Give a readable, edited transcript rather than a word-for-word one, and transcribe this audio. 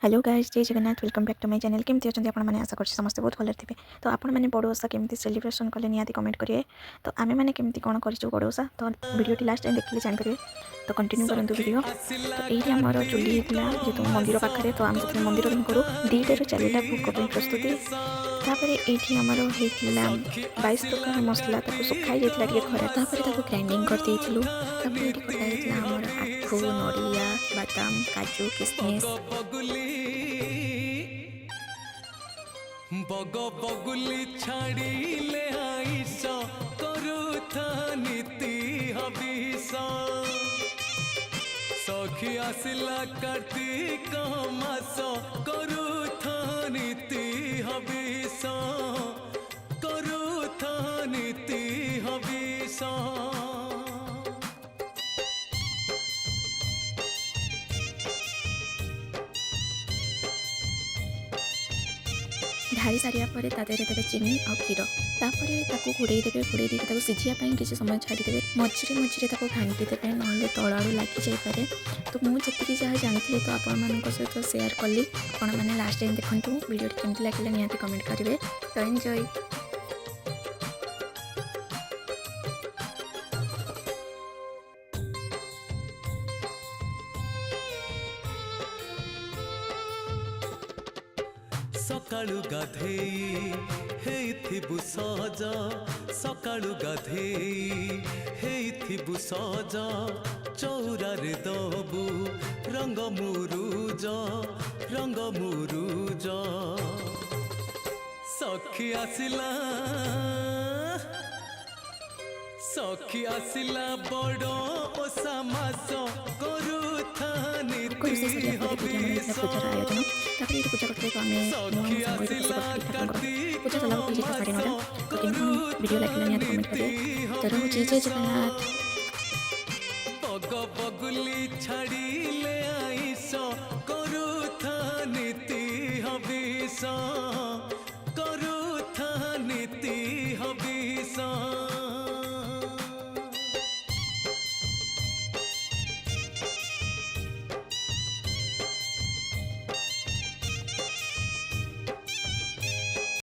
Hello guys, जय Jagannath. Welcome back to my channel. केमती अच्छा आपण मैंने आशा कर समस्त बहुत भल थे। तो आपण मैंने बड़ ओषा केमती सेलिब्रेशन कले निहाती कमेंट करेंगे। तो आम मैंने केमती कौन कर बड़ ओषा तो वीडियो लास्ट टाइम देखिए जानपारे। तो कंटिन्यू करूँ वीडियो। तो ये आमर चुली होता जेहतु मंदिर पाखे तो आम से मंदिर ही करूँ। दीटार चलला भोग प्रस्तुति। तापर ये आमर होता 22 प्रकार मसला सुखाई जाता खरा। तापर ग्राइंडिंग कर देलु। ये कटा आमर आखु नड़िया बादाम काजू किसमिस बग बगुली छाड़िले आईस करुथा नीति हबीस सखी आसला कार्तिक मास करुथा नीति हबीस करुथा नीति हबीस ढाई सारिया पर देवे चीनी और क्षीर तापर घोड़े देवे। घोड़े देके सीझापी किसी समय छाड़ीदे। मझे मझे घाटीदेवे ना तल आड़ लगी जापे। तो मुझे जहाँ जानी तो आपण मान सहित सेयार कली। आपण मैंने लास्ट टाइम देखूँ वीडियो केमती लगे निहाती कमेंट करेंगे। तो एंजॉय। सकाळु गाधेई हेइथिबु सहज सकाळु गाधेई हेइथिबु सहज चौरारे दबु रंग मुरुज सखी आसिला बड़ ओसा मास करुथा नीति पूजार आयोजन ताकि पूजा करते तो पूजा चला साढ़े 9 तो वीडियो लगे निहाती कमेंट करेंगे। तो रहुଛି जय जगन्नाथ। बग बगुली छाड़िले आईस करुथा नीति हबीस।